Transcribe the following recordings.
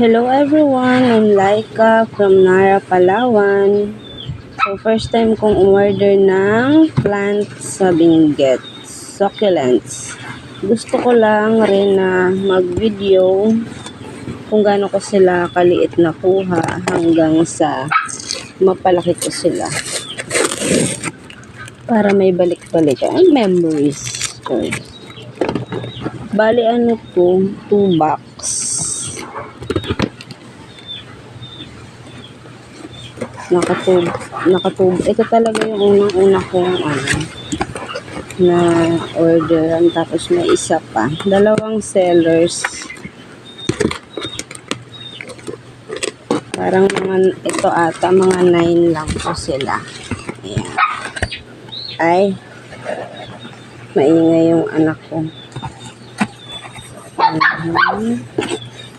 Hello everyone, I'm Laika from Nara, Palawan. So first time kong umorder ng plants sa Benguet, succulents. Gusto ko lang rin na mag-video kung gaano ko sila kaliit na kuha hanggang sa mapalaki ko sila. Para may balik-balik ang memories. Bali ano to, 2 box. Nakatub. Ito talaga yung unang-una kong na orderan. Tapos may isa pa. 2 sellers. Parang mga, ito ata, mga 9 lang po sila. Ayan. Ay, maingay yung anak ko.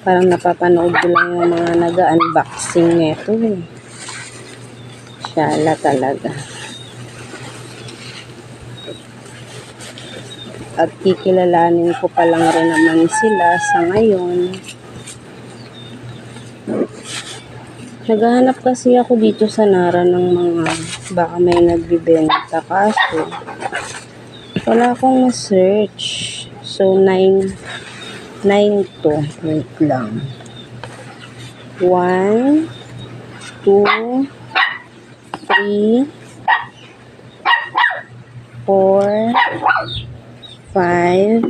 Parang napapanood ko lang yung mga nag-unboxing nito eh. Shala talaga. At kikilalanin ko pa lang rin naman sila sa ngayon. Naghahanap kasi ako dito sa Nara ng mga baka may nagbibenta kaso wala akong ma-search. So 9 to. Wait lang. 1, 2, 3, 4, 5,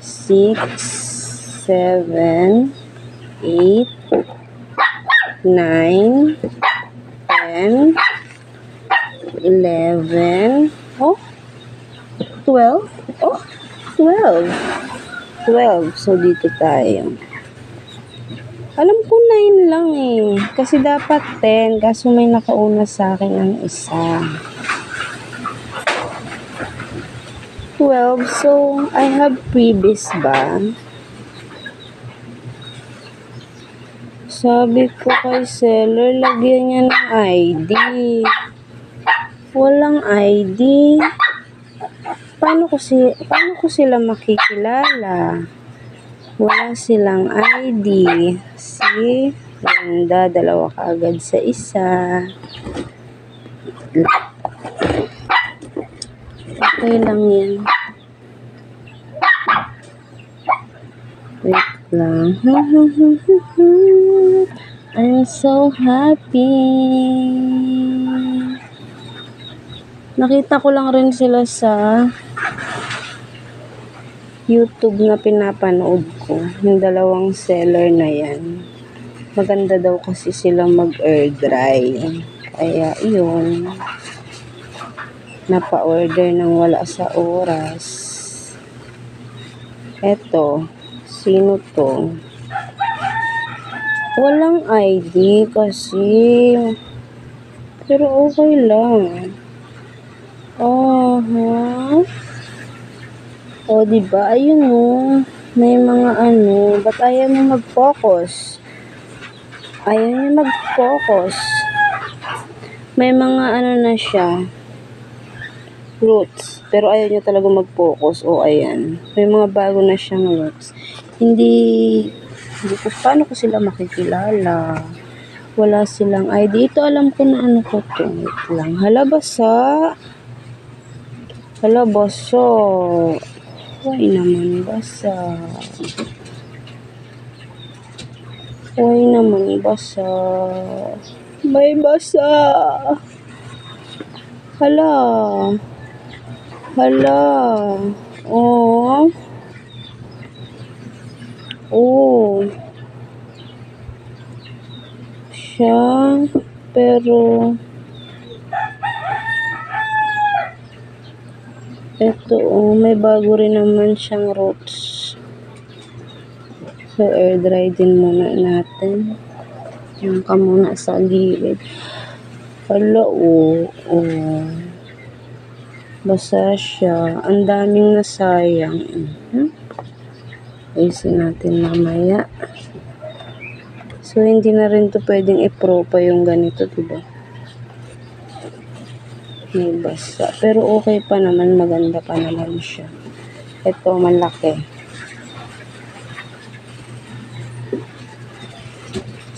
6, 7, 8, 9, 10, 11, 12. 12. So, dito tayo. Alam ko 9 lang eh. Kasi dapat 10. Kaso may nakauna sa akin ng isa. 12. So, I have freebies ba? Sabi ko kay seller, lagyan niya ng ID. Walang ID. Paano ko sila makikilala? Wala silang ID. See? Ganda, 2 kaagad sa isa. Okay lang yan. Wait lang. I'm so happy. Nakita ko lang rin sila sa YouTube na pinapanood ko. Yung 2 seller na yan. Maganda daw kasi silang mag-air dry. Kaya yun. Napa-order nang wala sa oras. Eto. Sino to? Walang ID kasi. Pero okay lang. O, diba? Ayun o. May mga ba't ayaw mo mag-focus? Ayaw niya mag-focus. May mga na siya. Roots. Pero ayaw niya talaga mag-focus. O, ayan. May mga bago na siyang roots. Hindi ko, paano ko sila makikilala? Wala silang ID. Ito alam ko na ko to. Wait lang. Hala, basa. Huwag naman basa. May basa. Hala. Oh. Siya. Pero eto, may bago rin naman siyang roots. So, air dry din muna natin. Yan ka muna sa gilid. Hala, basa siya. Ang daming nasayang. Ayusin natin mamaya. So, hindi na rin to pwedeng i-pro pa yung ganito, diba? May basa. Pero okay pa naman. Maganda pa naman siya. Ito, malaki.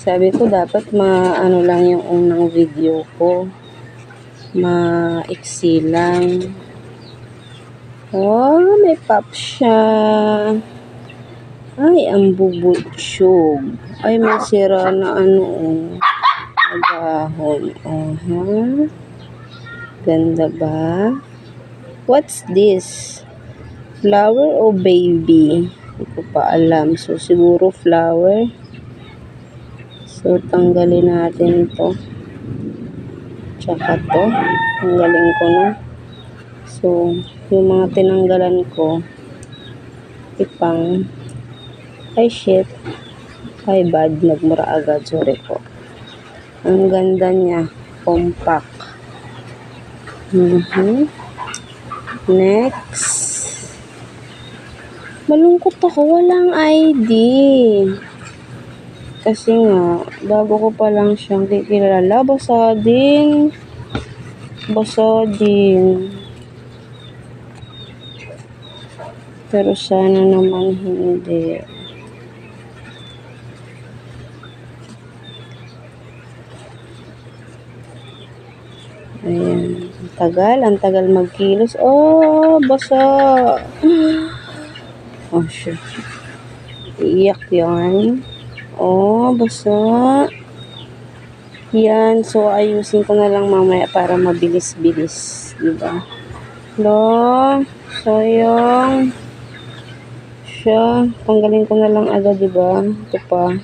Sabi ko dapat ano lang yung unang video ko. Maiksi lang. Oh, may pop siya. Ay, ang bubutsyog. Ay, may sira na dahon. Ganda ba? What's this? Flower o baby? Hindi ko pa alam. So, siguro flower. So, tanggalin natin to. Tsaka to. Tanggalin ko na. So, yung mga tinanggalan ko, ay shit. Ay bad. Nagmura agad. Sorry po. Ang ganda niya. Compact. Next. Malungkot ako. Walang ID. Kasi nga, bago ko pa lang siyang kikilala. Basa din. Pero sana naman hindi. Ayan. Ang tagal magkilos. Oh, basa. Oh, shit. Iyak yan. Oh, basa. Yan. So, ayusin ko na lang mamaya para mabilis-bilis. Diba? Lo. Sayang. Siya. Tanggalin ko na lang agad, diba? Ito pa.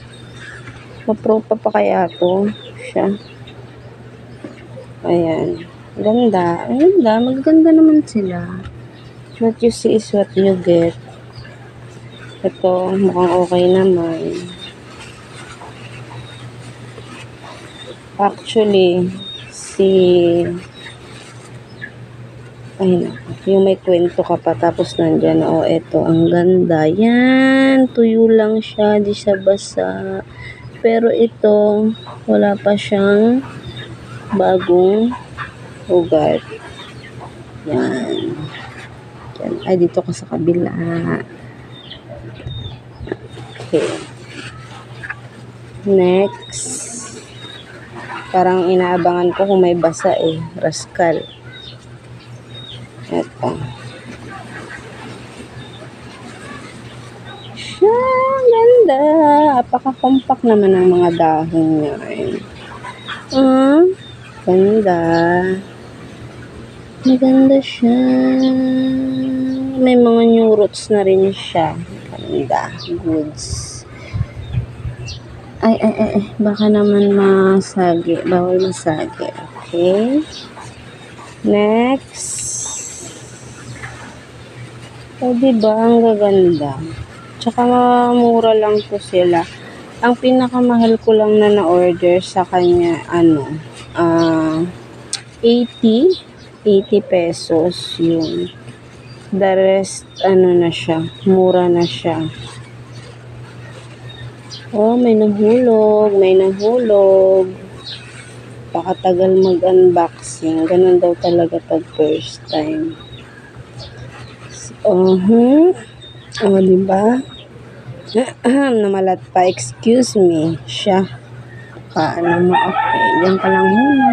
Mapropa pa kaya to. Siya. Ayan. Ganda. Maganda naman sila. What you see is what you get. Ito, mukhang okay naman. Actually, yung may kwento ka pa tapos nandyan, eto, ang ganda. Yan, tuyo lang siya, di siya basa. Pero ito, wala pa siyang bagong ugat. Yan. Ay, dito ka sa kabila. Okay. Next. Parang inaabangan ko kung may basa Rascal. Ito. Siya, ganda. Apaka-compact naman ang mga dahon niya. Ganda. Maganda siya. May mga new roots na rin siya. Ganda. Goods. Ay. Baka naman masagi. Bawal masagi. Okay. Next. Diba? Ang gaganda. Tsaka mura lang po sila. Ang pinakamahal ko lang na na-order sa kanya, 80 pesos yun. The rest, na siya. Mura na siya. Oh, may nahulog. Pakatagal mag-unboxing. Ganun daw talaga pag first time. Diba? Namalat pa. Excuse me. Siya. Paano mo? Okay. Diyan ka lang muna.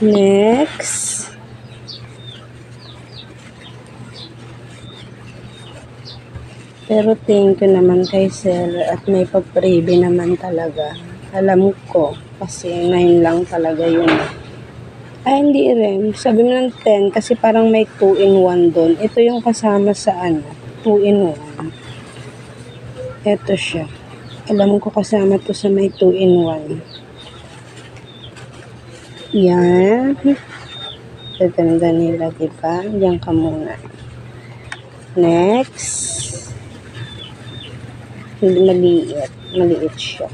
Next. Pero thank you naman kay seller at may pag-freebie naman talaga. Alam ko kasi 9 lang talaga yun. Ay, hindi rin. Sabi mo ng 10 kasi parang may 2-in-1 doon. Ito yung kasama sa 2-in-1. Ito siya. Alam ko kasama to sa may 2-in-1. Yan. Gaganda nila, diba? Diyan ka muna. Next. Maliit siya.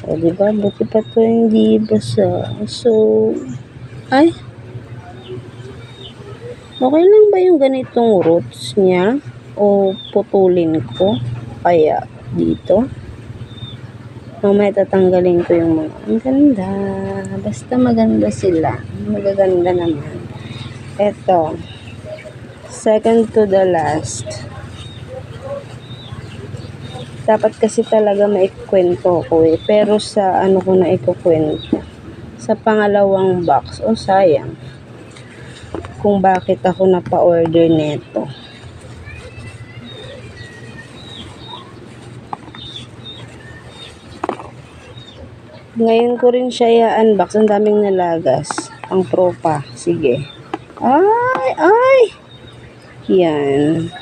Diba? Buti pa to hindi basa. So, ay. Okay lang ba yung ganitong roots niya? O putulin ko? Kaya dito? Mamaya tatanggalin ko yung mga. Ang ganda. Basta maganda sila. Magaganda naman. Eto. Second to the last. Dapat kasi talaga maikwento ko eh. Pero sa ano ko na ikukwento? Sa pangalawang box. O sayang. Kung bakit ako napa-order neto. Ngayon ko rin siya i-unbox. Ang daming nalagas. Ang tropa. Sige. Ay! Ay! Yan.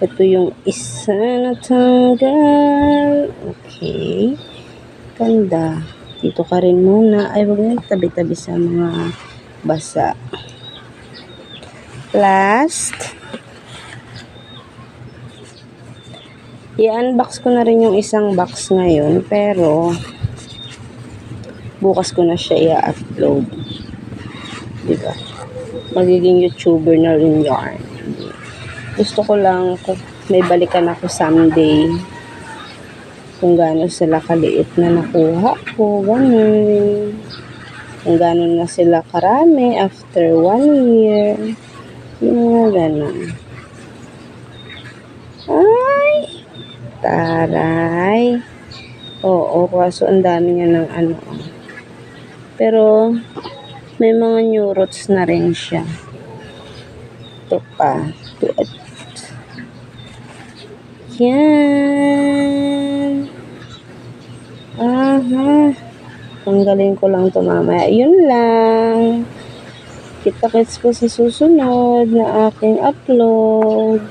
Ito yung isa na tanggal. Okay. Ganda. Dito ka rin muna. Ay, wag na tabi-tabi sa mga basa. Last. I-unbox ko na rin yung isang box ngayon. Pero, bukas ko na siya i-upload. Diba? Magiging YouTuber na rin yarn. Gusto ko lang kung may balikan ako someday. Kung gaano sila kaliit na nakuha ko. Ganun. Kung gaano na sila karami after 1 year. Yung mga ganun. Ay! Taray. Oo, kaso ang dami niya ng ano. Pero, may mga new roots na rin siya. Ito pa. Yan. Aha. Tanggalin ko lang ito mamaya. Yun lang. Kita-kits po sa susunod na aking upload.